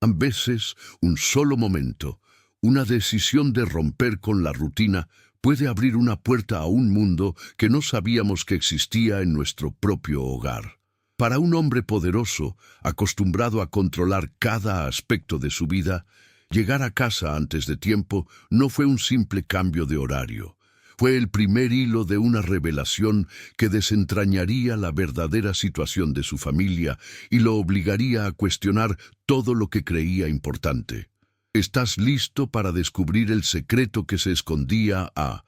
A veces, un solo momento, una decisión de romper con la rutina puede abrir una puerta a un mundo que no sabíamos que existía en nuestro propio hogar. Para un hombre poderoso, acostumbrado a controlar cada aspecto de su vida, llegar a casa antes de tiempo no fue un simple cambio de horario. Fue el primer hilo de una revelación que desentrañaría la verdadera situación de su familia y lo obligaría a cuestionar todo lo que creía importante. ¿Estás listo para descubrir el secreto que se escondía a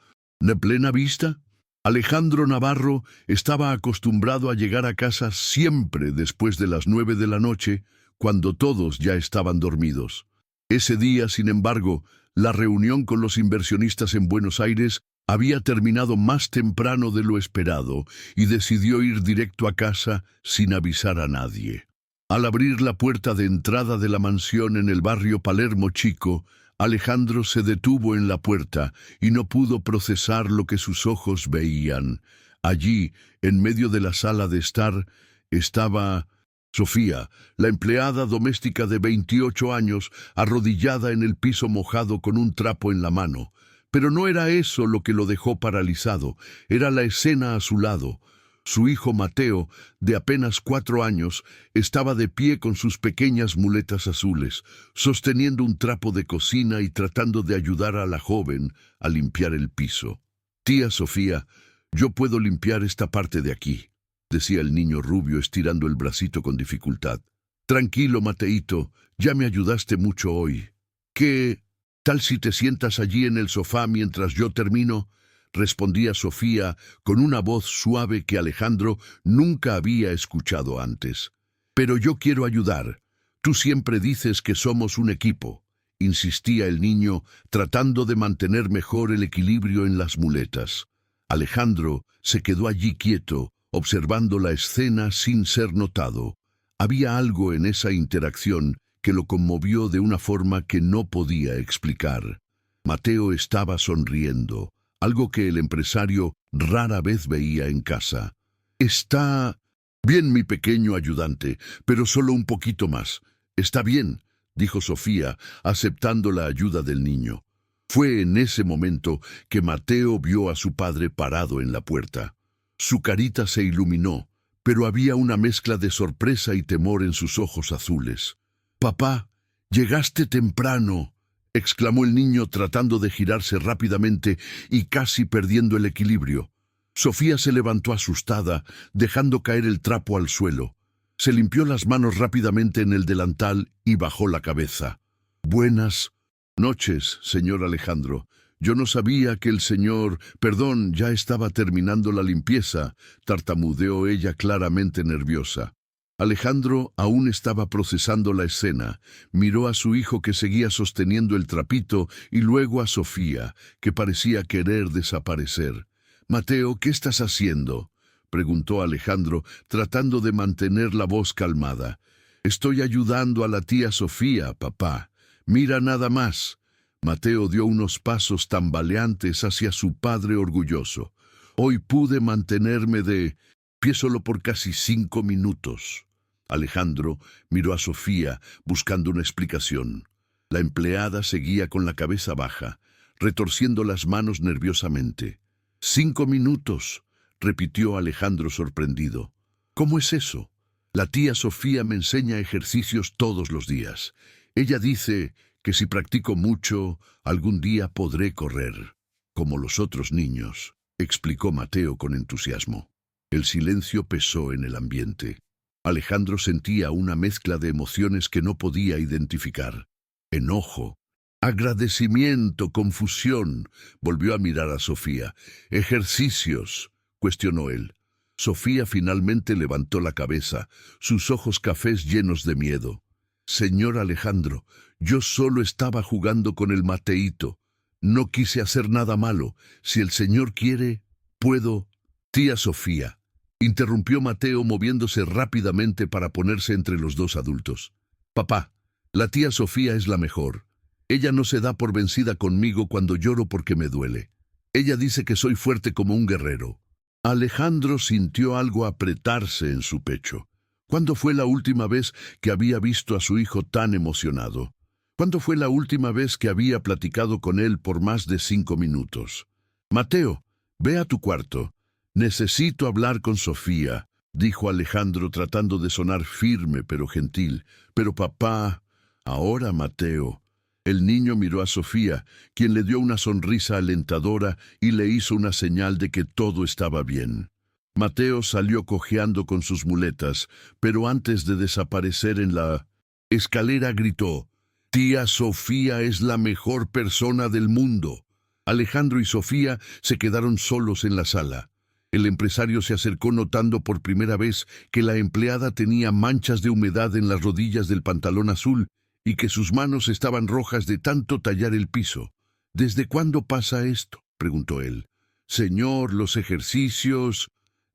plena vista? Alejandro Navarro estaba acostumbrado a llegar a casa siempre después de las 9 de la noche, cuando todos ya estaban dormidos. Ese día, sin embargo, la reunión con los inversionistas en Buenos Aires había terminado más temprano de lo esperado y decidió ir directo a casa sin avisar a nadie. Al abrir la puerta de entrada de la mansión en el barrio Palermo Chico, Alejandro se detuvo en la puerta y no pudo procesar lo que sus ojos veían. Allí, en medio de la sala de estar, estaba Sofía, la empleada doméstica de 28 años, arrodillada en el piso mojado con un trapo en la mano. Pero no era eso lo que lo dejó paralizado, era la escena a su lado. Su hijo Mateo, de apenas 4 años, estaba de pie con sus pequeñas muletas azules, sosteniendo un trapo de cocina y tratando de ayudar a la joven a limpiar el piso. «Tía Sofía, yo puedo limpiar esta parte de aquí», decía el niño rubio estirando el bracito con dificultad. «Tranquilo, Mateito, ya me ayudaste mucho hoy. ¿Qué tal si te sientas allí en el sofá mientras yo termino?», respondía Sofía con una voz suave que Alejandro nunca había escuchado antes. «Pero yo quiero ayudar. Tú siempre dices que somos un equipo», insistía el niño, tratando de mantener mejor el equilibrio en las muletas. Alejandro se quedó allí quieto, observando la escena sin ser notado. Había algo en esa interacción que lo conmovió de una forma que no podía explicar. Mateo estaba sonriendo, algo que el empresario rara vez veía en casa. «Está bien, mi pequeño ayudante, pero solo un poquito más. Está bien», dijo Sofía, aceptando la ayuda del niño. Fue en ese momento que Mateo vio a su padre parado en la puerta. Su carita se iluminó, pero había una mezcla de sorpresa y temor en sus ojos azules. «Papá, llegaste temprano», exclamó el niño tratando de girarse rápidamente y casi perdiendo el equilibrio. Sofía se levantó asustada, dejando caer el trapo al suelo. Se limpió las manos rápidamente en el delantal y bajó la cabeza. «Buenas noches, señor Alejandro. Yo no sabía que el señor... Perdón, ya estaba terminando la limpieza», tartamudeó ella claramente nerviosa. Alejandro aún estaba procesando la escena. Miró a su hijo que seguía sosteniendo el trapito y luego a Sofía, que parecía querer desaparecer. «Mateo, ¿qué estás haciendo?», preguntó Alejandro, tratando de mantener la voz calmada. «Estoy ayudando a la tía Sofía, papá. Mira nada más». Mateo dio unos pasos tambaleantes hacia su padre orgulloso. «Hoy pude mantenerme de pie solo por casi 5 minutos». Alejandro miró a Sofía buscando una explicación. La empleada seguía con la cabeza baja, retorciendo las manos nerviosamente. «5 minutos», repitió Alejandro sorprendido. «¿Cómo es eso? La tía Sofía me enseña ejercicios todos los días. Ella dice que si practico mucho, algún día podré correr, como los otros niños», explicó Mateo con entusiasmo. El silencio pesó en el ambiente. Alejandro sentía una mezcla de emociones que no podía identificar. Enojo, agradecimiento, confusión. Volvió a mirar a Sofía. «¿Ejercicios?», cuestionó él. Sofía finalmente levantó la cabeza, sus ojos cafés llenos de miedo. «Señor Alejandro, yo solo estaba jugando con el Mateito. No quise hacer nada malo. Si el señor quiere, puedo...» «Tía Sofía», interrumpió Mateo moviéndose rápidamente para ponerse entre los dos adultos. «Papá, la tía Sofía es la mejor. Ella no se da por vencida conmigo cuando lloro porque me duele. Ella dice que soy fuerte como un guerrero». Alejandro sintió algo apretarse en su pecho. ¿Cuándo fue la última vez que había visto a su hijo tan emocionado? ¿Cuándo fue la última vez que había platicado con él por más de 5 minutos? Mateo, ve a tu cuarto. Necesito hablar con Sofía, dijo Alejandro tratando de sonar firme pero gentil. Pero papá, ahora Mateo. El niño miró a Sofía, quien le dio una sonrisa alentadora y le hizo una señal de que todo estaba bien. Mateo salió cojeando con sus muletas, pero antes de desaparecer en la escalera gritó: «Tía Sofía es la mejor persona del mundo». Alejandro y Sofía se quedaron solos en la sala. El empresario se acercó notando por primera vez que la empleada tenía manchas de humedad en las rodillas del pantalón azul y que sus manos estaban rojas de tanto tallar el piso. «¿Desde cuándo pasa esto?», preguntó él. «Señor, los ejercicios».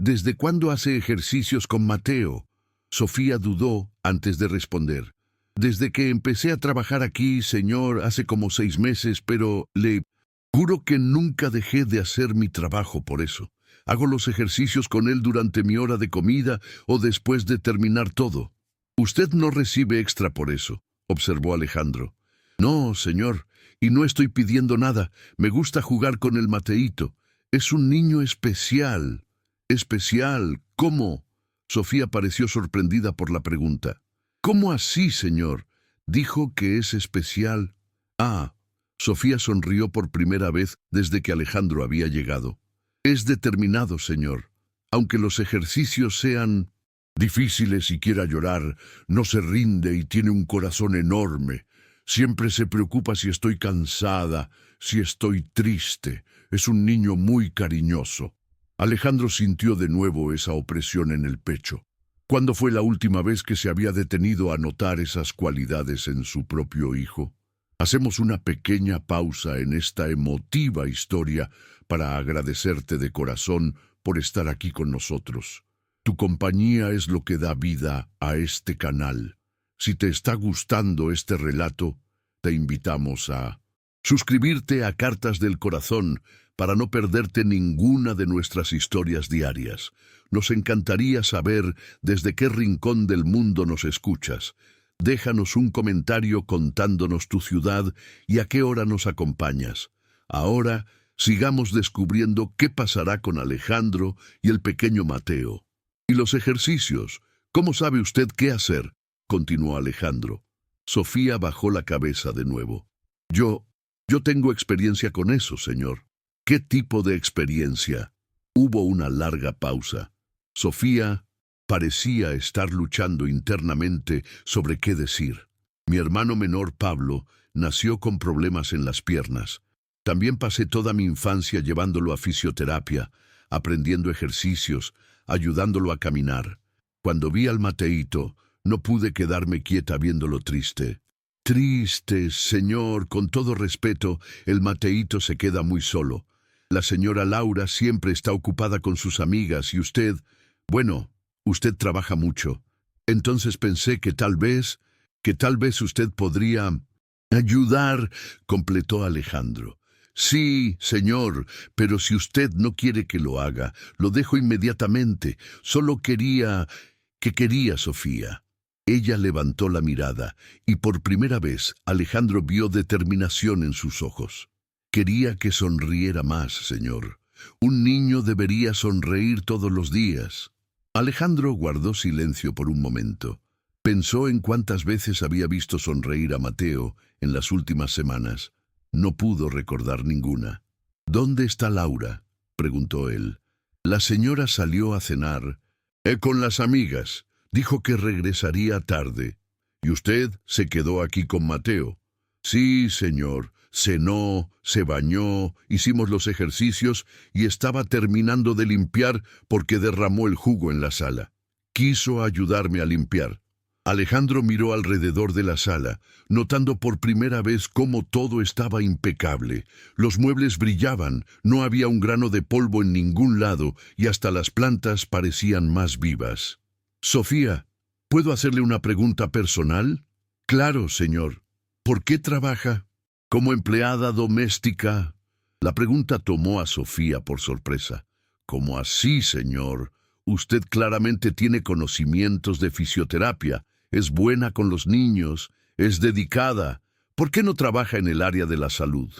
«¿Desde cuándo hace ejercicios con Mateo?». Sofía dudó antes de responder. «Desde que empecé a trabajar aquí, señor, hace como 6 meses, pero le juro que nunca dejé de hacer mi trabajo por eso. Hago los ejercicios con él durante mi hora de comida o después de terminar todo». «Usted no recibe extra por eso», observó Alejandro. «No, señor, y no estoy pidiendo nada. Me gusta jugar con el Mateíto. Es un niño especial». «¿Especial? ¿Cómo?». Sofía pareció sorprendida por la pregunta. «¿Cómo así, señor? Dijo que es especial». «Ah». Sofía sonrió por primera vez desde que Alejandro había llegado. «Es determinado, señor. Aunque los ejercicios sean difíciles y quiera llorar, no se rinde y tiene un corazón enorme. Siempre se preocupa si estoy cansada, si estoy triste. Es un niño muy cariñoso». Alejandro sintió de nuevo esa opresión en el pecho. ¿Cuándo fue la última vez que se había detenido a notar esas cualidades en su propio hijo? Hacemos una pequeña pausa en esta emotiva historia para agradecerte de corazón por estar aquí con nosotros. Tu compañía es lo que da vida a este canal. Si te está gustando este relato, te invitamos a suscribirte a Cartas del Corazón para no perderte ninguna de nuestras historias diarias. Nos encantaría saber desde qué rincón del mundo nos escuchas. Déjanos un comentario contándonos tu ciudad y a qué hora nos acompañas. Ahora, sigamos descubriendo qué pasará con Alejandro y el pequeño Mateo. «Y los ejercicios, ¿cómo sabe usted qué hacer?», continuó Alejandro. Sofía bajó la cabeza de nuevo. Yo tengo experiencia con eso, señor». «¿Qué tipo de experiencia?». Hubo una larga pausa. Sofía parecía estar luchando internamente sobre qué decir. «Mi hermano menor, Pablo, nació con problemas en las piernas. También pasé toda mi infancia llevándolo a fisioterapia, aprendiendo ejercicios, ayudándolo a caminar. Cuando vi al Mateíto, no pude quedarme quieta viéndolo triste». «Triste, señor, con todo respeto, el Mateíto se queda muy solo. La señora Laura siempre está ocupada con sus amigas y usted, bueno, usted trabaja mucho. Entonces pensé que tal vez usted podría ayudar», completó Alejandro. «Sí, señor, pero si usted no quiere que lo haga, lo dejo inmediatamente. Solo quería Sofía». Ella levantó la mirada y por primera vez Alejandro vio determinación en sus ojos. «Quería que sonriera más, señor. Un niño debería sonreír todos los días». Alejandro guardó silencio por un momento. Pensó en cuántas veces había visto sonreír a Mateo en las últimas semanas. No pudo recordar ninguna. «¿Dónde está Laura?», preguntó él. «La señora salió a cenar». «Con las amigas. Dijo que regresaría tarde». «¿Y usted se quedó aquí con Mateo?». «Sí, señor. Cenó, se bañó, hicimos los ejercicios y estaba terminando de limpiar porque derramó el jugo en la sala. Quiso ayudarme a limpiar». Alejandro miró alrededor de la sala, notando por primera vez cómo todo estaba impecable. Los muebles brillaban, no había un grano de polvo en ningún lado y hasta las plantas parecían más vivas. «Sofía, ¿puedo hacerle una pregunta personal?». «Claro, señor». «¿Por qué trabaja como empleada doméstica?». La pregunta tomó a Sofía por sorpresa. «¿Cómo así, señor? Usted claramente tiene conocimientos de fisioterapia, es buena con los niños, es dedicada. ¿Por qué no trabaja en el área de la salud?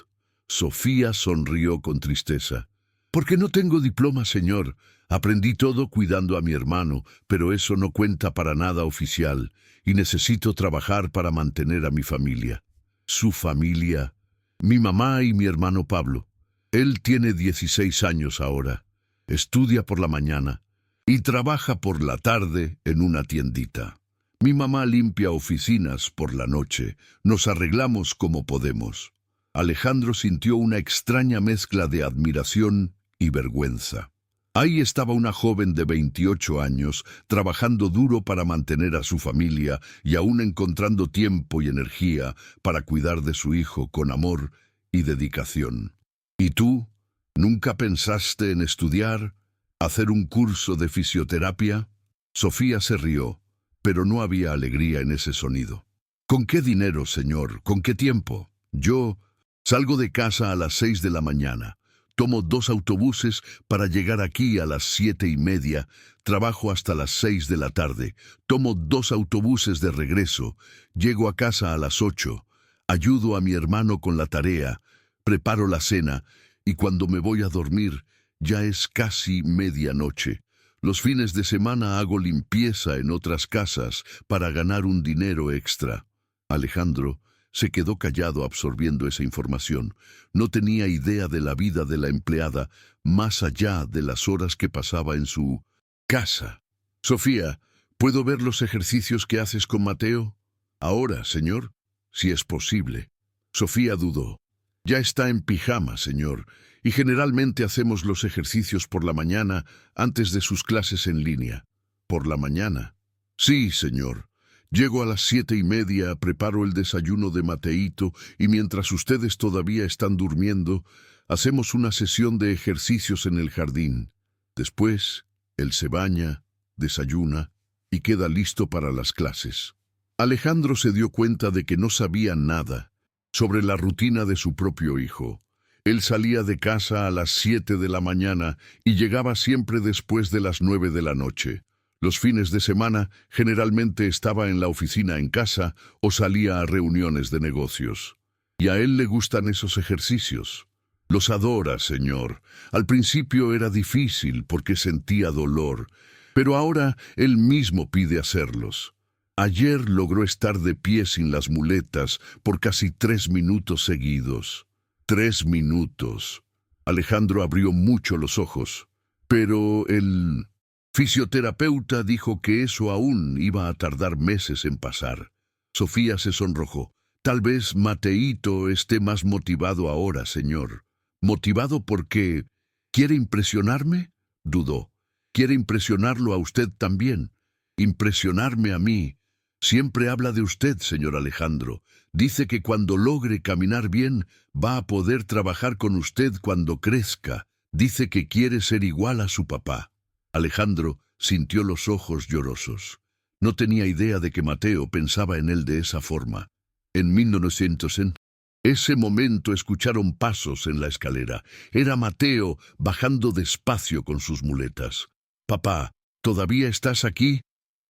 Sofía sonrió con tristeza. Porque no tengo diploma, señor. Aprendí todo cuidando a mi hermano, pero eso no cuenta para nada oficial, y necesito trabajar para mantener a mi familia. ¿Su familia? Mi mamá y mi hermano Pablo. Él tiene 16 años ahora. Estudia por la mañana y trabaja por la tarde en una tiendita. Mi mamá limpia oficinas por la noche. Nos arreglamos como podemos. Alejandro sintió una extraña mezcla de admiración y vergüenza. Ahí estaba una joven de 28 años, trabajando duro para mantener a su familia y aún encontrando tiempo y energía para cuidar de su hijo con amor y dedicación. ¿Y tú? ¿Nunca pensaste en estudiar? ¿Hacer un curso de fisioterapia? Sofía se rió, pero no había alegría en ese sonido. ¿Con qué dinero, señor? ¿Con qué tiempo? Yo salgo de casa a las 6 de la mañana. Tomo 2 autobuses para llegar aquí a las 7:30. Trabajo hasta las 6 de la tarde. Tomo 2 autobuses de regreso. Llego a casa a las 8. Ayudo a mi hermano con la tarea. Preparo la cena. Y cuando me voy a dormir, ya es casi medianoche. Los fines de semana hago limpieza en otras casas para ganar un dinero extra. Alejandro se quedó callado absorbiendo esa información. No tenía idea de la vida de la empleada, más allá de las horas que pasaba en su casa. Sofía, ¿puedo ver los ejercicios que haces con Mateo? Ahora, señor, si es posible. Sofía dudó. Ya está en pijama, señor, y generalmente hacemos los ejercicios por la mañana antes de sus clases en línea. ¿Por la mañana? Sí, señor. Llego a las 7:30, preparo el desayuno de Mateito y mientras ustedes todavía están durmiendo, hacemos una sesión de ejercicios en el jardín. Después, él se baña, desayuna y queda listo para las clases. Alejandro se dio cuenta de que no sabía nada sobre la rutina de su propio hijo. Él salía de casa a las 7 de la mañana y llegaba siempre después de las 9 de la noche. Los fines de semana generalmente estaba en la oficina en casa o salía a reuniones de negocios. Y a él le gustan esos ejercicios. Los adora, señor. Al principio era difícil porque sentía dolor, pero ahora él mismo pide hacerlos. Ayer logró estar de pie sin las muletas por casi 3 minutos seguidos. 3 minutos. Alejandro abrió mucho los ojos, pero el fisioterapeuta dijo que eso aún iba a tardar meses en pasar. Sofía se sonrojó. Tal vez Mateito esté más motivado ahora, señor. ¿Motivado porque quiere impresionarme? Dudó. ¿Quiere impresionarlo a usted también? Impresionarme a mí. Siempre habla de usted, señor Alejandro. Dice que cuando logre caminar bien, va a poder trabajar con usted cuando crezca. Dice que quiere ser igual a su papá. Alejandro sintió los ojos llorosos. No tenía idea de que Mateo pensaba en él de esa forma. En 1900, en ese momento escucharon pasos en la escalera. Era Mateo bajando despacio con sus muletas. «Papá, ¿todavía estás aquí?»,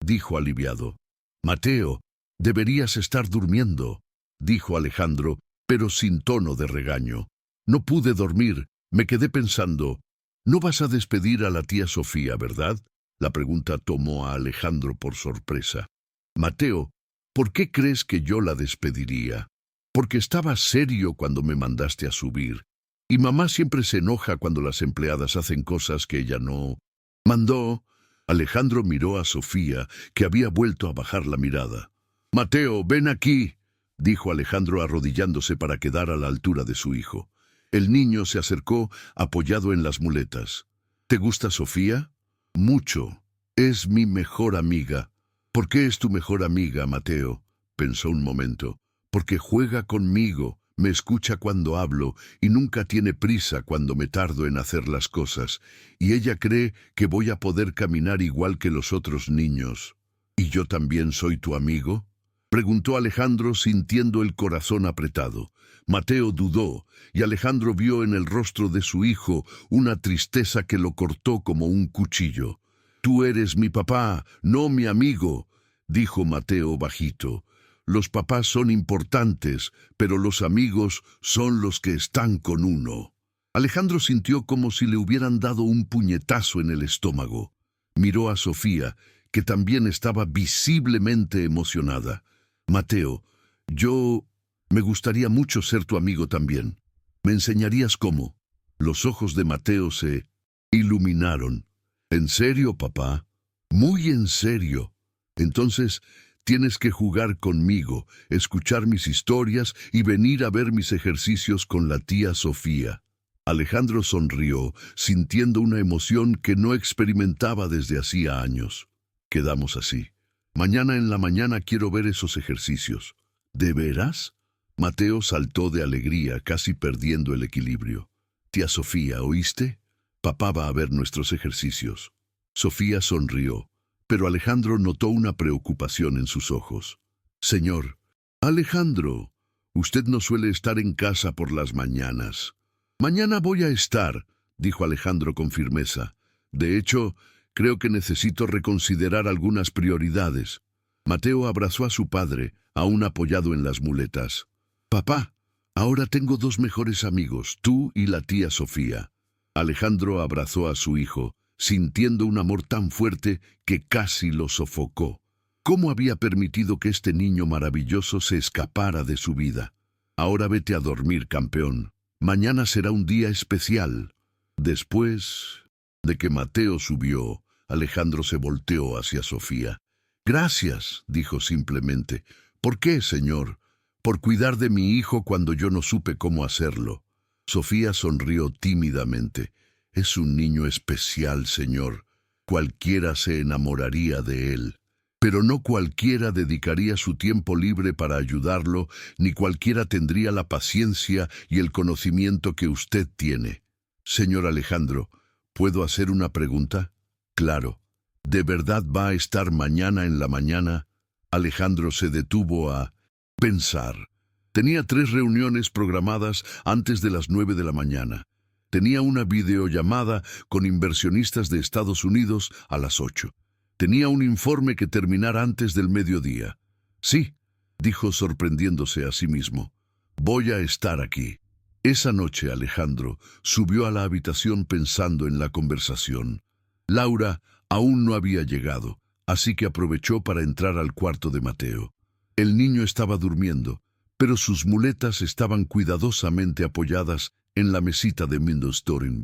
dijo aliviado. «Mateo, deberías estar durmiendo», dijo Alejandro, pero sin tono de regaño. «No pude dormir, me quedé pensando. ¿No vas a despedir a la tía Sofía, verdad?». La pregunta tomó a Alejandro por sorpresa. «Mateo, ¿por qué crees que yo la despediría?». «Porque estaba serio cuando me mandaste a subir. Y mamá siempre se enoja cuando las empleadas hacen cosas que ella no mandó». Alejandro miró a Sofía, que había vuelto a bajar la mirada. «Mateo, ven aquí», dijo Alejandro arrodillándose para quedar a la altura de su hijo. El niño se acercó, apoyado en las muletas. «¿Te gusta Sofía?». «Mucho. Es mi mejor amiga». «¿Por qué es tu mejor amiga, Mateo?», pensó un momento. «Porque juega conmigo, me escucha cuando hablo y nunca tiene prisa cuando me tardo en hacer las cosas. Y ella cree que voy a poder caminar igual que los otros niños». «¿Y yo también soy tu amigo?», preguntó Alejandro sintiendo el corazón apretado. Mateo dudó, y Alejandro vio en el rostro de su hijo una tristeza que lo cortó como un cuchillo. Tú eres mi papá, no mi amigo, dijo Mateo bajito. Los papás son importantes, pero los amigos son los que están con uno. Alejandro sintió como si le hubieran dado un puñetazo en el estómago. Miró a Sofía, que también estaba visiblemente emocionada. Mateo, me gustaría mucho ser tu amigo también. ¿Me enseñarías cómo? Los ojos de Mateo se iluminaron. ¿En serio, papá? Muy en serio. Entonces, tienes que jugar conmigo, escuchar mis historias y venir a ver mis ejercicios con la tía Sofía. Alejandro sonrió, sintiendo una emoción que no experimentaba desde hacía años. Quedamos así. Mañana en la mañana quiero ver esos ejercicios. ¿De veras? Mateo saltó de alegría, casi perdiendo el equilibrio. Tía Sofía, ¿oíste? Papá va a ver nuestros ejercicios. Sofía sonrió, pero Alejandro notó una preocupación en sus ojos. Señor, Alejandro, usted no suele estar en casa por las mañanas. Mañana voy a estar, dijo Alejandro con firmeza. De hecho, creo que necesito reconsiderar algunas prioridades. Mateo abrazó a su padre, aún apoyado en las muletas. Papá, ahora tengo dos mejores amigos, tú y la tía Sofía. Alejandro abrazó a su hijo, sintiendo un amor tan fuerte que casi lo sofocó. ¿Cómo había permitido que este niño maravilloso se escapara de su vida? Ahora vete a dormir, campeón. Mañana será un día especial. Después de que Mateo subió, Alejandro se volteó hacia Sofía. Gracias, dijo simplemente. ¿Por qué, señor? Por cuidar de mi hijo cuando yo no supe cómo hacerlo. Sofía sonrió tímidamente. Es un niño especial, señor. Cualquiera se enamoraría de él. Pero no cualquiera dedicaría su tiempo libre para ayudarlo, ni cualquiera tendría la paciencia y el conocimiento que usted tiene. Señor Alejandro, ¿puedo hacer una pregunta? Claro. ¿De verdad va a estar mañana en la mañana? Alejandro se detuvo a pensar. Tenía 3 reuniones programadas antes de las 9 de la mañana. Tenía una videollamada con inversionistas de Estados Unidos a las 8. Tenía un informe que terminar antes del mediodía. Sí, dijo sorprendiéndose a sí mismo. Voy a estar aquí. Esa noche Alejandro subió a la habitación pensando en la conversación. Laura aún no había llegado, así que aprovechó para entrar al cuarto de Mateo. El niño estaba durmiendo, pero sus muletas estaban cuidadosamente apoyadas en la mesita de Mindlestorin.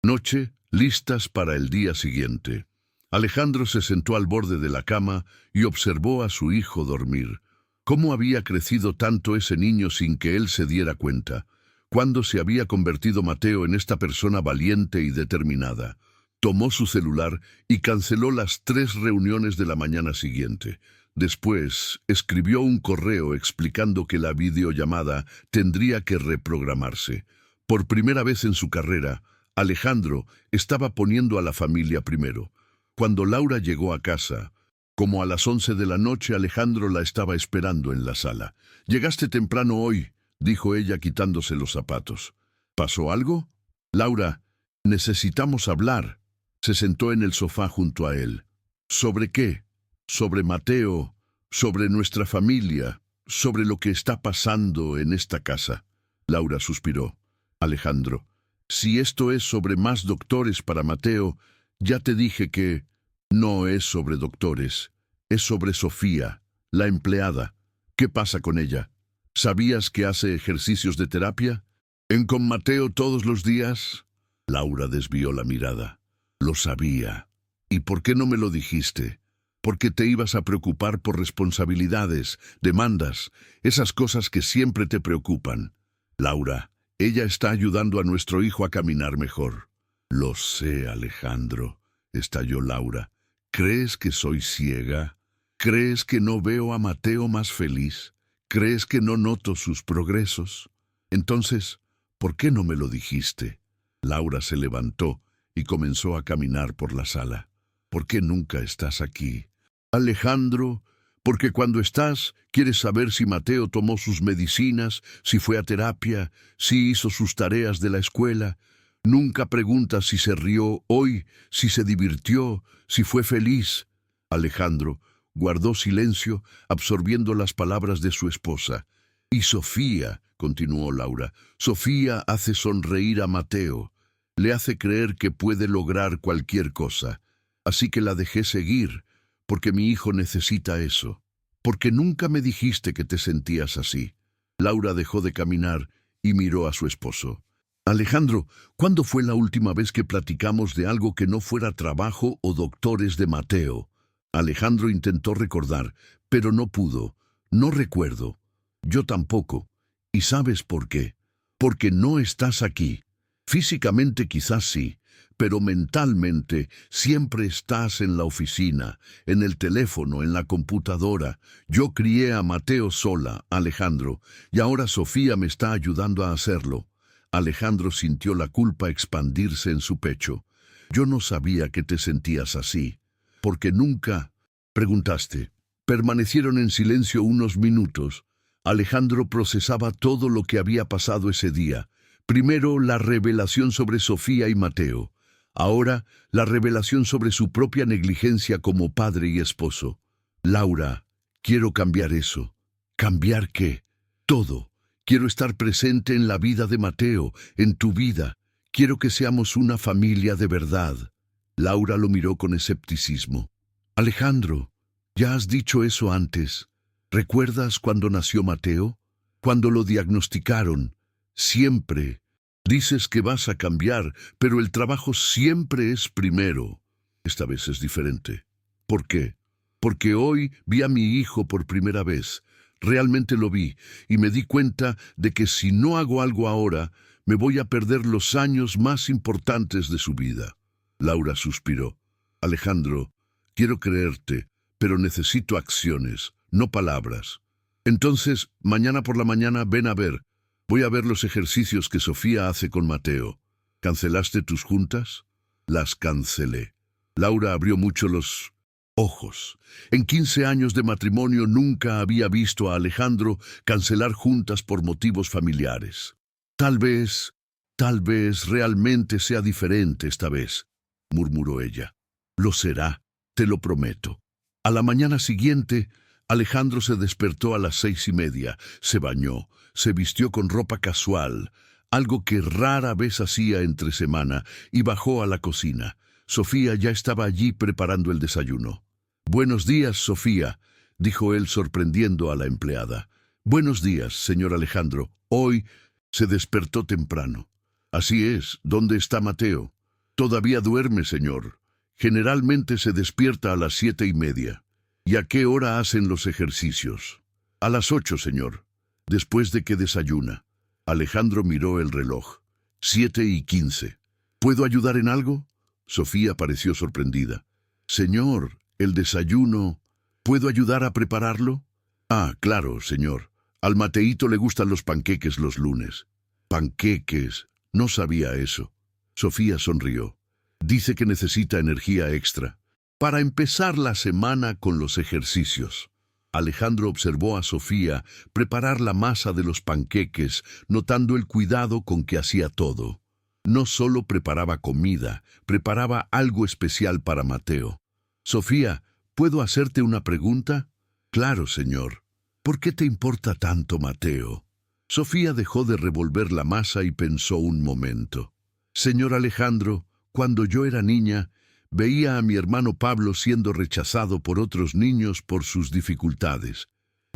Noche, listas para el día siguiente. Alejandro se sentó al borde de la cama y observó a su hijo dormir. ¿Cómo había crecido tanto ese niño sin que él se diera cuenta? ¿Cuándo se había convertido Mateo en esta persona valiente y determinada? Tomó su celular y canceló las 3 reuniones de la mañana siguiente. Después, escribió un correo explicando que la videollamada tendría que reprogramarse. Por primera vez en su carrera, Alejandro estaba poniendo a la familia primero. Cuando Laura llegó a casa, como a las 11 de la noche, Alejandro la estaba esperando en la sala. «Llegaste temprano hoy», dijo ella quitándose los zapatos. «¿Pasó algo?» «Laura, necesitamos hablar». Se sentó en el sofá junto a él. «¿Sobre qué?» «Sobre Mateo, sobre nuestra familia, sobre lo que está pasando en esta casa». Laura suspiró. «Alejandro, si esto es sobre más doctores para Mateo, ya te dije que no es sobre doctores, es sobre Sofía, la empleada. ¿Qué pasa con ella? ¿Sabías que hace ejercicios de terapia? ¿En con Mateo todos los días?» Laura desvió la mirada. «Lo sabía. ¿Y por qué no me lo dijiste? Porque te ibas a preocupar por responsabilidades, demandas, esas cosas que siempre te preocupan. Laura, ella está ayudando a nuestro hijo a caminar mejor». «Lo sé, Alejandro», estalló Laura. ¿Crees que soy ciega? ¿Crees que no veo a Mateo más feliz? ¿Crees que no noto sus progresos? Entonces, ¿por qué no me lo dijiste?» Laura se levantó y comenzó a caminar por la sala. «¿Por qué nunca estás aquí?» «Alejandro, porque cuando estás, quieres saber si Mateo tomó sus medicinas, si fue a terapia, si hizo sus tareas de la escuela. Nunca preguntas si se rió hoy, si se divirtió, si fue feliz. Alejandro guardó silencio, absorbiendo las palabras de su esposa. Y Sofía, continuó Laura, Sofía hace sonreír a Mateo. Le hace creer que puede lograr cualquier cosa. Así que la dejé seguir, porque mi hijo necesita eso. Porque nunca me dijiste que te sentías así. Laura dejó de caminar y miró a su esposo. Alejandro, ¿cuándo fue la última vez que platicamos de algo que no fuera trabajo o doctores de Mateo? Alejandro intentó recordar, pero no pudo. No recuerdo. Yo tampoco. ¿Y sabes por qué? Porque no estás aquí. Físicamente quizás sí, pero mentalmente siempre estás en la oficina, en el teléfono, en la computadora. Yo crié a Mateo sola, Alejandro, y ahora Sofía me está ayudando a hacerlo. Alejandro sintió la culpa expandirse en su pecho. Yo no sabía que te sentías así. Porque nunca... Preguntaste. Permanecieron en silencio unos minutos. Alejandro procesaba todo lo que había pasado ese día. Primero, la revelación sobre Sofía y Mateo. Ahora, la revelación sobre su propia negligencia como padre y esposo. Laura, quiero cambiar eso. ¿Cambiar qué? Todo. Quiero estar presente en la vida de Mateo, en tu vida. Quiero que seamos una familia de verdad. Laura lo miró con escepticismo. Alejandro, ya has dicho eso antes. ¿Recuerdas cuando nació Mateo? Cuando lo diagnosticaron. Siempre. Dices que vas a cambiar, pero el trabajo siempre es primero. Esta vez es diferente. ¿Por qué? Porque hoy vi a mi hijo por primera vez. Realmente lo vi, y me di cuenta de que si no hago algo ahora, me voy a perder los años más importantes de su vida. Laura suspiró. Alejandro, quiero creerte, pero necesito acciones, no palabras. Entonces, mañana por la mañana ven a ver. Voy a ver los ejercicios que Sofía hace con Mateo. ¿Cancelaste tus juntas? Las cancelé. Laura abrió mucho los ojos. En 15 años de matrimonio nunca había visto a Alejandro cancelar juntas por motivos familiares. Tal vez realmente sea diferente esta vez, murmuró ella. Lo será, te lo prometo. A la mañana siguiente, Alejandro se despertó a las 6:30, se bañó, se vistió con ropa casual, algo que rara vez hacía entre semana, y bajó a la cocina. Sofía ya estaba allí preparando el desayuno. «Buenos días, Sofía», dijo él sorprendiendo a la empleada. «Buenos días, señor Alejandro. Hoy se despertó temprano». «Así es. ¿Dónde está Mateo?» «Todavía duerme, señor. Generalmente se despierta a las 7:30. ¿Y a qué hora hacen los ejercicios?» «A las 8, señor. Después de que desayuna». Alejandro miró el reloj. 7:15. «¿Puedo ayudar en algo?» Sofía pareció sorprendida. «Señor, el desayuno, ¿puedo ayudar a prepararlo?» «Ah, claro, señor. Al Mateíto le gustan los panqueques los lunes». «¿Panqueques? No sabía eso». Sofía sonrió. «Dice que necesita energía extra para empezar la semana con los ejercicios». Alejandro observó a Sofía preparar la masa de los panqueques, notando el cuidado con que hacía todo. No solo preparaba comida, preparaba algo especial para Mateo. «Sofía, ¿puedo hacerte una pregunta?» «Claro, señor». «¿Por qué te importa tanto Mateo?» Sofía dejó de revolver la masa y pensó un momento. «Señor Alejandro, cuando yo era niña, veía a mi hermano Pablo siendo rechazado por otros niños por sus dificultades.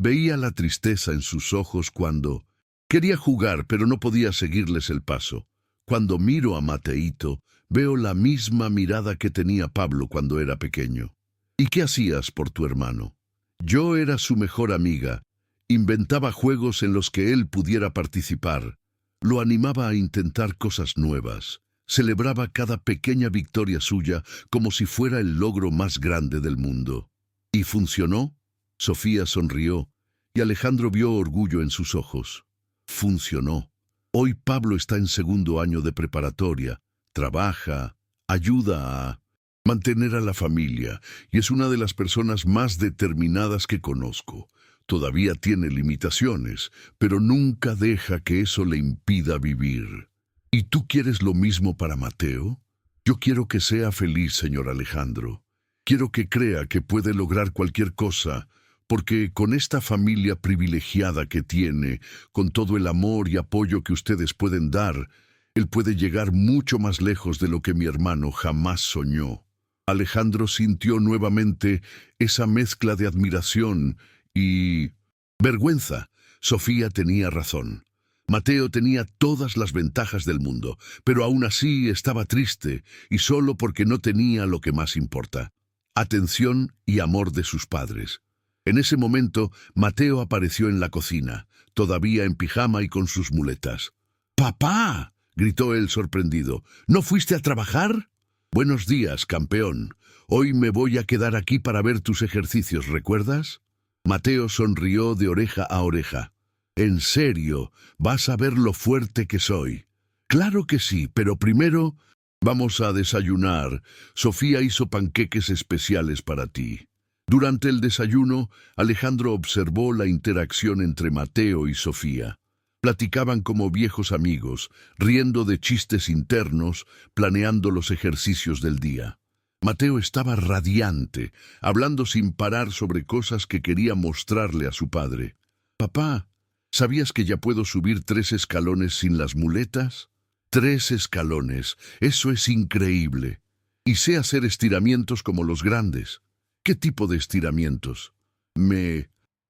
Veía la tristeza en sus ojos cuando quería jugar, pero no podía seguirles el paso. Cuando miro a Mateíto, veo la misma mirada que tenía Pablo cuando era pequeño. ¿Y qué hacías por tu hermano?» «Yo era su mejor amiga. Inventaba juegos en los que él pudiera participar. Lo animaba a intentar cosas nuevas. Celebraba cada pequeña victoria suya como si fuera el logro más grande del mundo». «¿Y funcionó?» Sofía sonrió, y Alejandro vio orgullo en sus ojos. «Funcionó. Hoy Pablo está en 2º año de preparatoria, trabaja, ayuda a mantener a la familia, y es una de las personas más determinadas que conozco. Todavía tiene limitaciones, pero nunca deja que eso le impida vivir». ¿Y tú quieres lo mismo para Mateo? Yo quiero que sea feliz, señor Alejandro. Quiero que crea que puede lograr cualquier cosa, porque con esta familia privilegiada que tiene, con todo el amor y apoyo que ustedes pueden dar, él puede llegar mucho más lejos de lo que mi hermano jamás soñó. Alejandro sintió nuevamente esa mezcla de admiración y vergüenza. Sofía tenía razón. Mateo tenía todas las ventajas del mundo, pero aún así estaba triste, y solo porque no tenía lo que más importa: atención y amor de sus padres. En ese momento, Mateo apareció en la cocina, todavía en pijama y con sus muletas. ¡Papá!, gritó él sorprendido. ¿No fuiste a trabajar? Buenos días, campeón. Hoy me voy a quedar aquí para ver tus ejercicios, ¿recuerdas? Mateo sonrió de oreja a oreja. ¿En serio? ¿Vas a ver lo fuerte que soy? Claro que sí, pero primero vamos a desayunar. Sofía hizo panqueques especiales para ti. Durante el desayuno, Alejandro observó la interacción entre Mateo y Sofía. Platicaban como viejos amigos, riendo de chistes internos, planeando los ejercicios del día. Mateo estaba radiante, hablando sin parar sobre cosas que quería mostrarle a su padre. Papá, ¿sabías que ya puedo subir 3 escalones sin las muletas? 3 escalones, eso es increíble. Y sé hacer estiramientos como los grandes. ¿Qué tipo de estiramientos?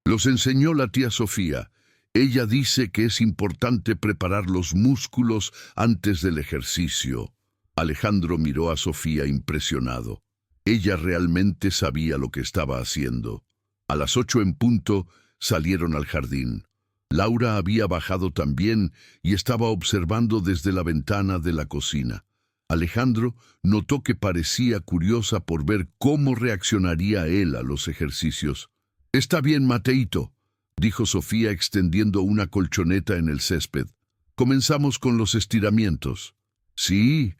Los enseñó la tía Sofía. Ella dice que es importante preparar los músculos antes del ejercicio. Alejandro miró a Sofía impresionado. Ella realmente sabía lo que estaba haciendo. A las 8 en punto salieron al jardín. Laura había bajado también y estaba observando desde la ventana de la cocina. Alejandro notó que parecía curiosa por ver cómo reaccionaría él a los ejercicios. «Está bien, Mateito», dijo Sofía extendiendo una colchoneta en el césped. «Comenzamos con los estiramientos». «Sí,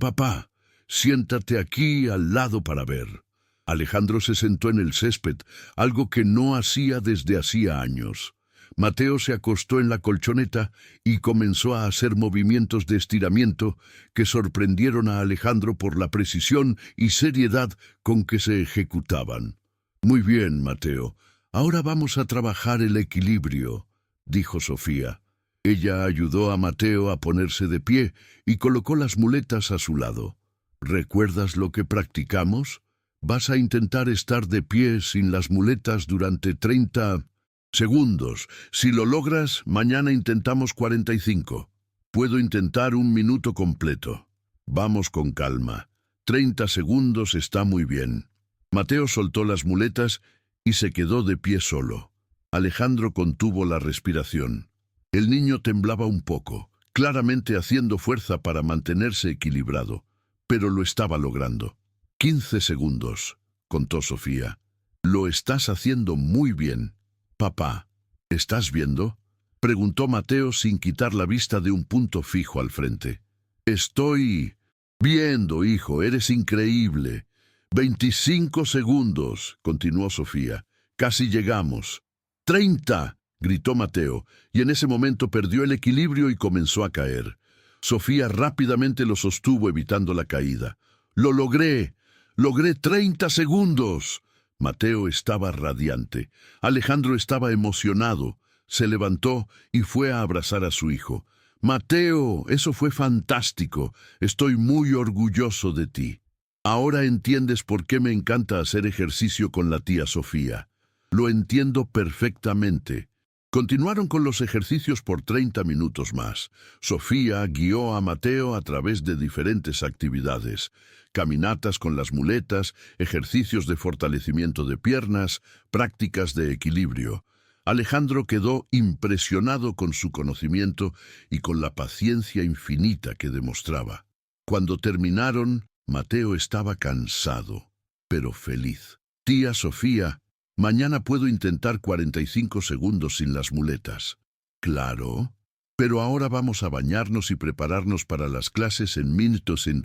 papá, siéntate aquí al lado para ver». Alejandro se sentó en el césped, algo que no hacía desde hacía años. Mateo se acostó en la colchoneta y comenzó a hacer movimientos de estiramiento que sorprendieron a Alejandro por la precisión y seriedad con que se ejecutaban. «Muy bien, Mateo. Ahora vamos a trabajar el equilibrio», dijo Sofía. Ella ayudó a Mateo a ponerse de pie y colocó las muletas a su lado. «¿Recuerdas lo que practicamos? Vas a intentar estar de pie sin las muletas durante 30 segundos. Si lo logras, mañana intentamos 45. Puedo intentar 1 minuto completo. Vamos con calma. 30 segundos está muy bien». Mateo soltó las muletas y se quedó de pie solo. Alejandro contuvo la respiración. El niño temblaba un poco, claramente haciendo fuerza para mantenerse equilibrado, pero lo estaba logrando. 15 segundos, contó Sofía. Lo estás haciendo muy bien. Papá, ¿estás viendo?, preguntó Mateo sin quitar la vista de un punto fijo al frente. Estoy viendo, hijo, eres increíble. 25 segundos, continuó Sofía. Casi llegamos. 30, gritó Mateo, y en ese momento perdió el equilibrio y comenzó a caer. Sofía rápidamente lo sostuvo evitando la caída. ¡Lo logré! ¡Logré 30 segundos! Mateo estaba radiante. Alejandro estaba emocionado. Se levantó y fue a abrazar a su hijo. «Mateo, eso fue fantástico. Estoy muy orgulloso de ti. Ahora entiendes por qué me encanta hacer ejercicio con la tía Sofía». «Lo entiendo perfectamente». Continuaron con los ejercicios por 30 minutos más. Sofía guió a Mateo a través de diferentes actividades: caminatas con las muletas, ejercicios de fortalecimiento de piernas, prácticas de equilibrio. Alejandro quedó impresionado con su conocimiento y con la paciencia infinita que demostraba. Cuando terminaron, Mateo estaba cansado, pero feliz. «Tía Sofía, mañana puedo intentar 45 segundos sin las muletas». «Claro, pero ahora vamos a bañarnos y prepararnos para las clases en minutos en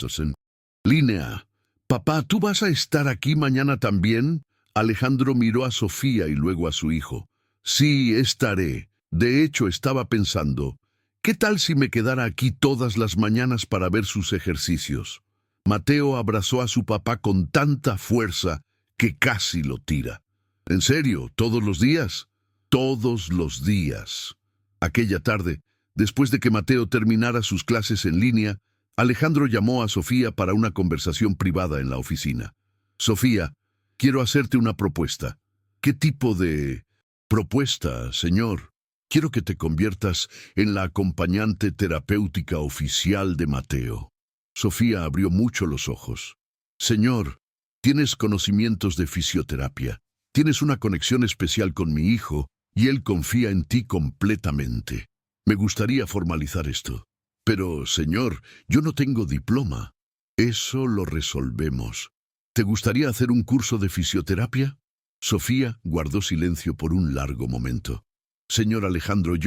línea». «Papá, ¿tú vas a estar aquí mañana también?» Alejandro miró a Sofía y luego a su hijo. «Sí, estaré. De hecho, estaba pensando, ¿Qué tal si me quedara aquí todas las mañanas para ver sus ejercicios? Mateo abrazó a su papá con tanta fuerza que casi lo tira. ¿En serio? ¿Todos los días? Todos los días. Aquella tarde, después de que Mateo terminara sus clases en línea, Alejandro llamó a Sofía para una conversación privada en la oficina. Sofía, quiero hacerte una propuesta. ¿Qué tipo de propuesta, señor? Quiero que te conviertas en la acompañante terapéutica oficial de Mateo. Sofía abrió mucho los ojos. Señor, tienes conocimientos de fisioterapia. Tienes una conexión especial con mi hijo y él confía en ti completamente. Me gustaría formalizar esto. Pero, señor, yo no tengo diploma. Eso lo resolvemos. ¿Te gustaría hacer un curso de fisioterapia? Sofía guardó silencio por un largo momento. Señor Alejandro,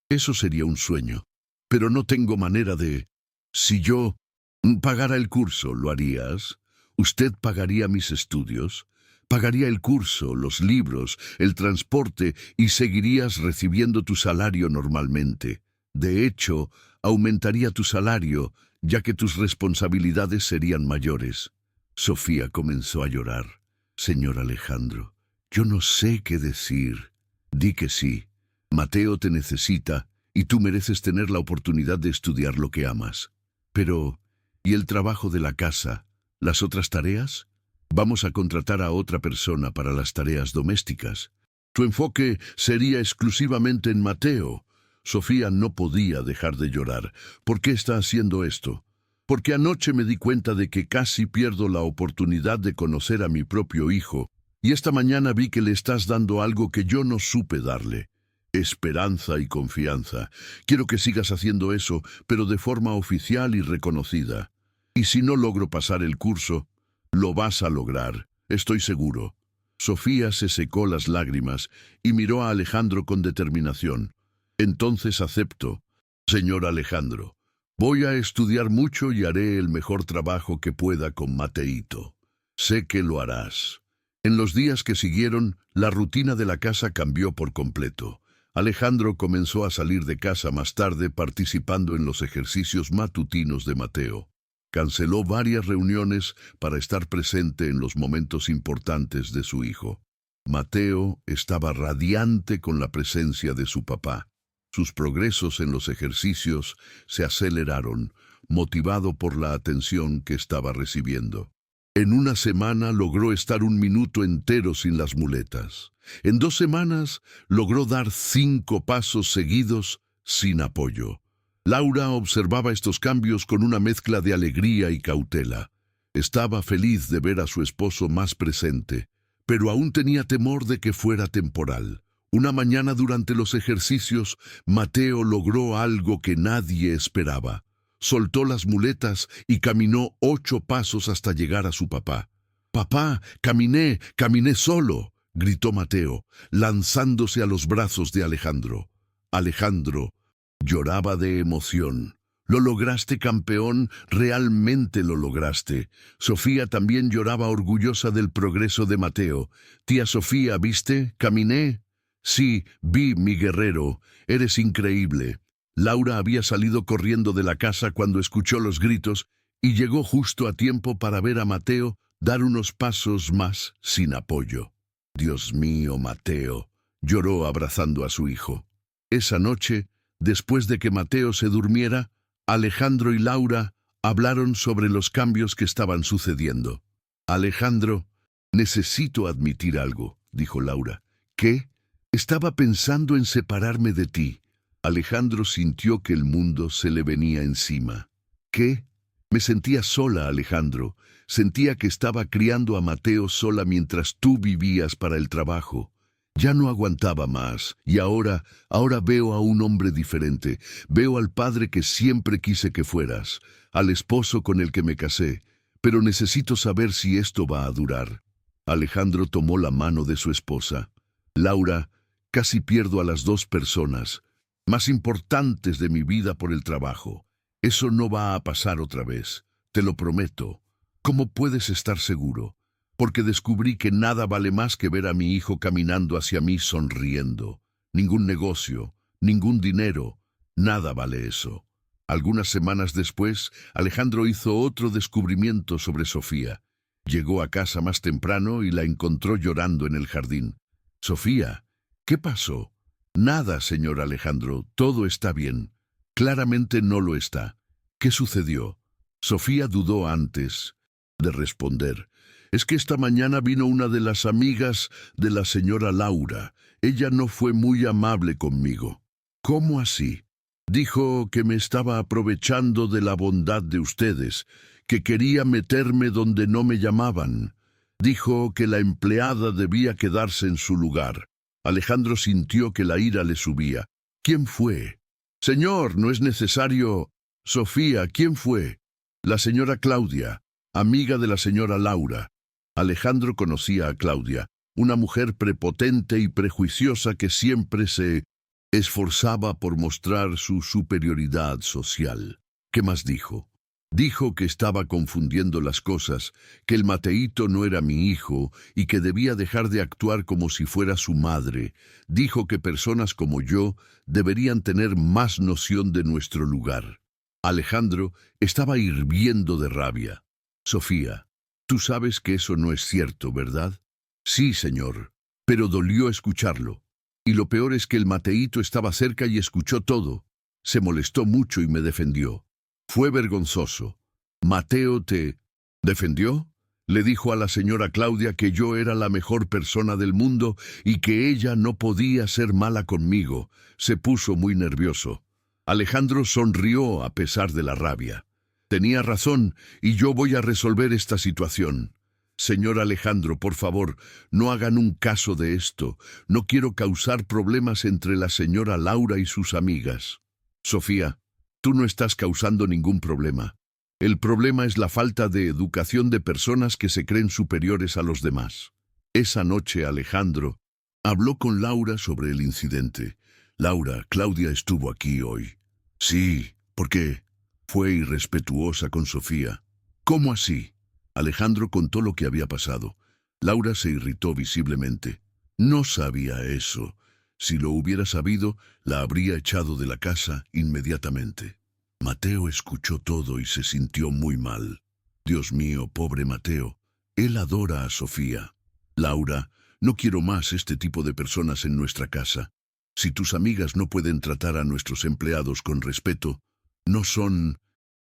eso sería un sueño. Pero no tengo manera de... Si yo pagara el curso, ¿lo harías? ¿Usted pagaría mis estudios? Pagaría el curso, los libros, el transporte y seguirías recibiendo tu salario normalmente. De hecho, aumentaría tu salario, ya que tus responsabilidades serían mayores. Sofía comenzó a llorar. Señor Alejandro, yo no sé qué decir. Di que sí. Mateo te necesita y tú mereces tener la oportunidad de estudiar lo que amas. Pero, ¿y el trabajo de la casa? ¿Las otras tareas? Vamos a contratar a otra persona para las tareas domésticas. Tu enfoque sería exclusivamente en Mateo. Sofía no podía dejar de llorar. ¿Por qué está haciendo esto? Porque anoche me di cuenta de que casi pierdo la oportunidad de conocer a mi propio hijo, y esta mañana vi que le estás dando algo que yo no supe darle. Esperanza y confianza. Quiero que sigas haciendo eso, pero de forma oficial y reconocida. Y si no logro pasar el curso, lo vas a lograr, estoy seguro. Sofía se secó las lágrimas y miró a Alejandro con determinación. Entonces acepto. Señor Alejandro, voy a estudiar mucho y haré el mejor trabajo que pueda con Mateito. Sé que lo harás. En los días que siguieron, la rutina de la casa cambió por completo. Alejandro comenzó a salir de casa más tarde participando en los ejercicios matutinos de Mateo. Canceló varias reuniones para estar presente en los momentos importantes de su hijo. Mateo estaba radiante con la presencia de su papá. Sus progresos en los ejercicios se aceleraron, motivado por la atención que estaba recibiendo. En una semana logró estar 1 minuto entero sin las muletas. En 2 semanas logró dar 5 pasos seguidos sin apoyo. Laura observaba estos cambios con una mezcla de alegría y cautela. Estaba feliz de ver a su esposo más presente, pero aún tenía temor de que fuera temporal. Una mañana durante los ejercicios, Mateo logró algo que nadie esperaba. Soltó las muletas y caminó 8 pasos hasta llegar a su papá. «Papá, caminé solo», gritó Mateo, lanzándose a los brazos de Alejandro. Alejandro lloraba de emoción. «Lo lograste, campeón, realmente lo lograste». Sofía también lloraba orgullosa del progreso de Mateo. «Tía Sofía, ¿viste? Caminé». «Sí, vi, mi guerrero. Eres increíble». Laura había salido corriendo de la casa cuando escuchó los gritos y llegó justo a tiempo para ver a Mateo dar unos pasos más sin apoyo. «Dios mío, Mateo», lloró abrazando a su hijo. Esa noche, después de que Mateo se durmiera, Alejandro y Laura hablaron sobre los cambios que estaban sucediendo. «Alejandro, necesito admitir algo», dijo Laura. «¿Qué?» «Estaba pensando en separarme de ti». Alejandro sintió que el mundo se le venía encima. «¿Qué?» «Me sentía sola, Alejandro. Sentía que estaba criando a Mateo sola mientras tú vivías para el trabajo. Ya no aguantaba más, y ahora veo a un hombre diferente. Veo al padre que siempre quise que fueras, al esposo con el que me casé, pero necesito saber si esto va a durar». Alejandro tomó la mano de su esposa. «Laura, casi pierdo a las 2 personas más importantes de mi vida por el trabajo. Eso no va a pasar otra vez, te lo prometo». «¿Cómo puedes estar seguro?» «Porque descubrí que nada vale más que ver a mi hijo caminando hacia mí sonriendo. Ningún negocio, ningún dinero, Nada vale eso. Algunas semanas después, Alejandro hizo otro descubrimiento sobre Sofía. Llegó a casa más temprano y la encontró llorando en el jardín. «Sofía, ¿qué pasó?» «Nada, señor Alejandro, todo está bien». «Claramente no lo está. ¿Qué sucedió?» Sofía dudó antes de responder. «Es que esta mañana vino una de las amigas de la señora Laura. Ella no fue muy amable conmigo». «¿Cómo así?» «Dijo que me estaba aprovechando de la bondad de ustedes, que quería meterme donde no me llamaban. Dijo que la empleada debía quedarse en su lugar». Alejandro sintió que la ira le subía. «¿Quién fue?» «Señor, no es necesario». «Sofía, ¿quién fue?» «La señora Claudia, amiga de la señora Laura». Alejandro conocía a Claudia, una mujer prepotente y prejuiciosa que siempre se esforzaba por mostrar su superioridad social. ¿Qué más dijo? Dijo que estaba confundiendo las cosas, que el Mateíto no era mi hijo y que debía dejar de actuar como si fuera su madre. Dijo que personas como yo deberían tener más noción de nuestro lugar. Alejandro estaba hirviendo de rabia. «Sofía, tú sabes que eso no es cierto, ¿verdad?» «Sí, señor, pero dolió escucharlo. Y lo peor es que el Mateíto estaba cerca y escuchó todo. Se molestó mucho y me defendió. Fue vergonzoso». «¿Mateo te defendió?» «Le dijo a la señora Claudia que yo era la mejor persona del mundo y que ella no podía ser mala conmigo». Se puso muy nervioso. Alejandro sonrió a pesar de la rabia. «Tenía razón y yo voy a resolver esta situación». «Señor Alejandro, por favor, no hagan un caso de esto. No quiero causar problemas entre la señora Laura y sus amigas». «Sofía, tú no estás causando ningún problema. El problema es la falta de educación de personas que se creen superiores a los demás». Esa noche Alejandro habló con Laura sobre el incidente. «Laura, Claudia estuvo aquí hoy». «Sí, ¿por qué?» «Fue irrespetuosa con Sofía». «¿Cómo así?» Alejandro contó lo que había pasado. Laura se irritó visiblemente. «No sabía eso. Si lo hubiera sabido, la habría echado de la casa inmediatamente». Mateo escuchó todo y se sintió muy mal. «Dios mío, pobre Mateo. Él adora a Sofía». «Laura, no quiero más este tipo de personas en nuestra casa. Si tus amigas no pueden tratar a nuestros empleados con respeto, no son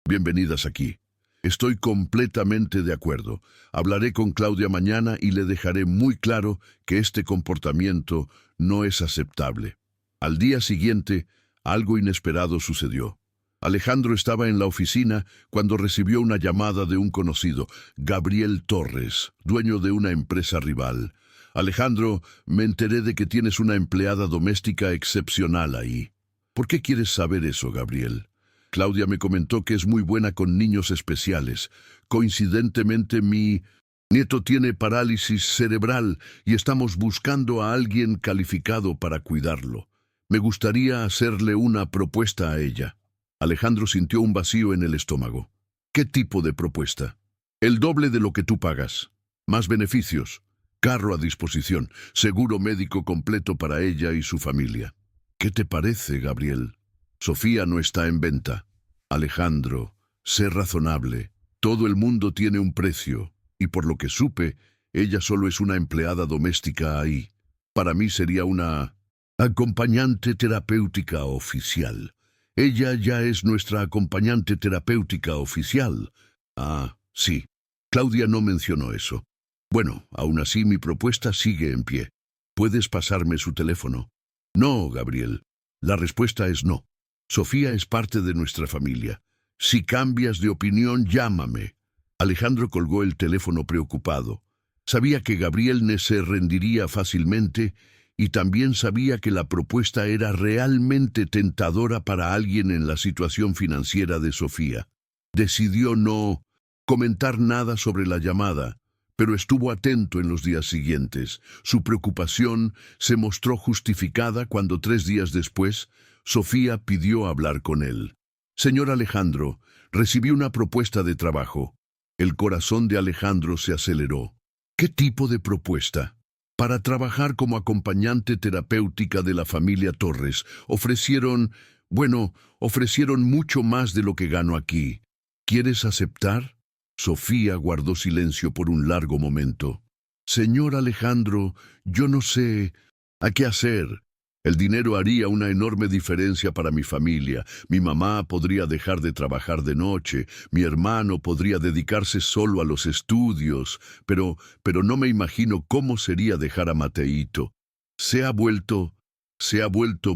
bienvenidas aquí». «Estoy completamente de acuerdo. Hablaré con Claudia mañana y le dejaré muy claro que este comportamiento no es aceptable». Al día siguiente, algo inesperado sucedió. Alejandro estaba en la oficina cuando recibió una llamada de un conocido, Gabriel Torres, dueño de una empresa rival. «Alejandro, me enteré de que tienes una empleada doméstica excepcional ahí». «¿Por qué quieres saber eso, Gabriel?» «Claudia me comentó que es muy buena con niños especiales. Coincidentemente, mi nieto tiene parálisis cerebral y estamos buscando a alguien calificado para cuidarlo. Me gustaría hacerle una propuesta a ella». Alejandro sintió un vacío en el estómago. «¿Qué tipo de propuesta?» «El doble de lo que tú pagas. Más beneficios. Carro a disposición. Seguro médico completo para ella y su familia». «¿Qué te parece, Gabriel?» «Sofía no está en venta». «Alejandro, sé razonable. Todo el mundo tiene un precio, y por lo que supe, ella solo es una empleada doméstica ahí. Para mí sería una acompañante terapéutica oficial. Ella ya es nuestra acompañante terapéutica oficial». «Ah, sí. Claudia no mencionó eso. Bueno, aún así mi propuesta sigue en pie. ¿Puedes pasarme su teléfono?» «No, Gabriel. La respuesta es no. Sofía es parte de nuestra familia. Si cambias de opinión, llámame». Alejandro colgó el teléfono preocupado. Sabía que Gabriel no se rendiría fácilmente y también sabía que la propuesta era realmente tentadora para alguien en la situación financiera de Sofía. Decidió no comentar nada sobre la llamada, pero estuvo atento en los días siguientes. Su preocupación se mostró justificada cuando 3 días después, Sofía pidió hablar con él. «Señor Alejandro, recibí una propuesta de trabajo». El corazón de Alejandro se aceleró. «¿Qué tipo de propuesta?» «Para trabajar como acompañante terapéutica de la familia Torres. Ofrecieron Bueno, ofrecieron mucho más de lo que gano aquí. ¿Quieres aceptar? Sofía guardó silencio por un largo momento. Señor Alejandro, yo no sé a qué hacer. El dinero haría una enorme diferencia para mi familia. Mi mamá podría dejar de trabajar de noche, mi hermano podría dedicarse solo a los estudios, pero no me imagino cómo sería dejar a Mateito. Se ha vuelto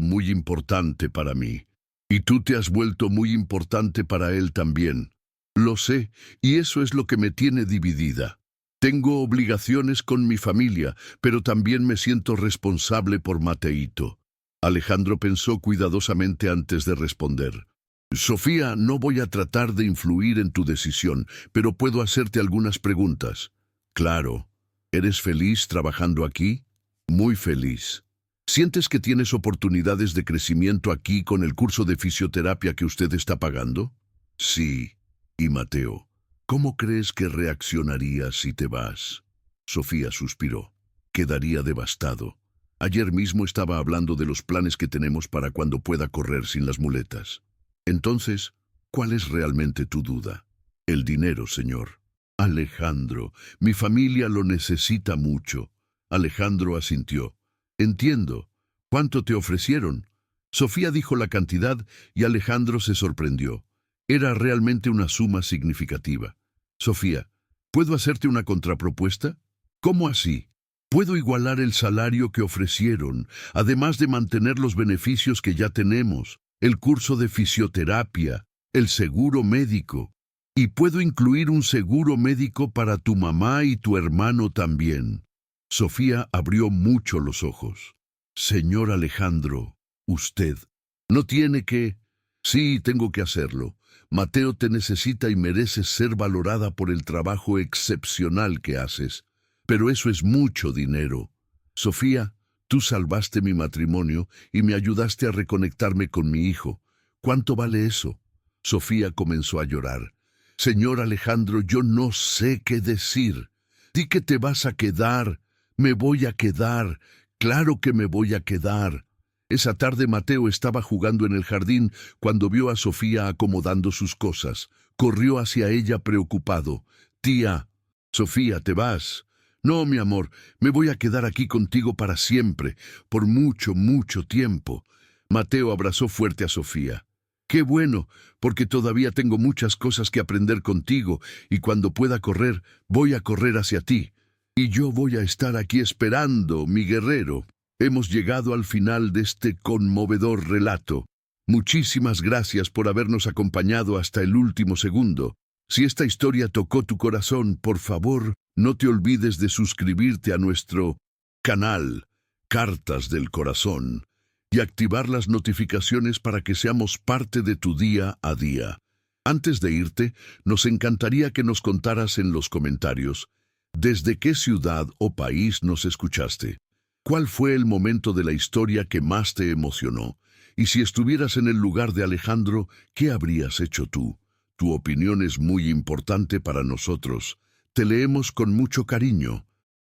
muy importante para mí. Y tú te has vuelto muy importante para él también. Lo sé, y eso es lo que me tiene dividida. Tengo obligaciones con mi familia, pero también me siento responsable por Mateito. Alejandro pensó cuidadosamente antes de responder. Sofía, no voy a tratar de influir en tu decisión, pero puedo hacerte algunas preguntas. Claro. ¿Eres feliz trabajando aquí? Muy feliz. ¿Sientes que tienes oportunidades de crecimiento aquí con el curso de fisioterapia que usted está pagando? Sí. ¿Y Mateo? ¿Cómo crees que reaccionaría si te vas? Sofía suspiró. Quedaría devastado. Ayer mismo estaba hablando de los planes que tenemos para cuando pueda correr sin las muletas. Entonces, ¿cuál es realmente tu duda? El dinero, señor. Alejandro, mi familia lo necesita mucho. Alejandro asintió. Entiendo. ¿Cuánto te ofrecieron? Sofía dijo la cantidad y Alejandro se sorprendió. Era realmente una suma significativa. Sofía, ¿puedo hacerte una contrapropuesta? ¿Cómo así? Puedo igualar el salario que ofrecieron, además de mantener los beneficios que ya tenemos, el curso de fisioterapia, el seguro médico. Y puedo incluir un seguro médico para tu mamá y tu hermano también. Sofía abrió mucho los ojos. Señor Alejandro, usted no tiene que... Sí, tengo que hacerlo. Mateo te necesita y mereces ser valorada por el trabajo excepcional que haces. Pero eso es mucho dinero. Sofía, tú salvaste mi matrimonio y me ayudaste a reconectarme con mi hijo. ¿Cuánto vale eso? Sofía comenzó a llorar. Señor Alejandro, yo no sé qué decir. Di que te vas a quedar. Me voy a quedar. Claro que me voy a quedar. Esa tarde Mateo estaba jugando en el jardín cuando vio a Sofía acomodando sus cosas. Corrió hacia ella preocupado. Tía, Sofía, ¿te vas? No, mi amor, me voy a quedar aquí contigo para siempre, por mucho, mucho tiempo. Mateo abrazó fuerte a Sofía. Qué bueno, porque todavía tengo muchas cosas que aprender contigo y cuando pueda correr, voy a correr hacia ti. Y yo voy a estar aquí esperando, mi guerrero. Hemos llegado al final de este conmovedor relato. Muchísimas gracias por habernos acompañado hasta el último segundo. Si esta historia tocó tu corazón, por favor, no te olvides de suscribirte a nuestro canal, Cartas del Corazón, y activar las notificaciones para que seamos parte de tu día a día. Antes de irte, nos encantaría que nos contaras en los comentarios desde qué ciudad o país nos escuchaste. ¿Cuál fue el momento de la historia que más te emocionó? Y si estuvieras en el lugar de Alejandro, ¿qué habrías hecho tú? Tu opinión es muy importante para nosotros. Te leemos con mucho cariño.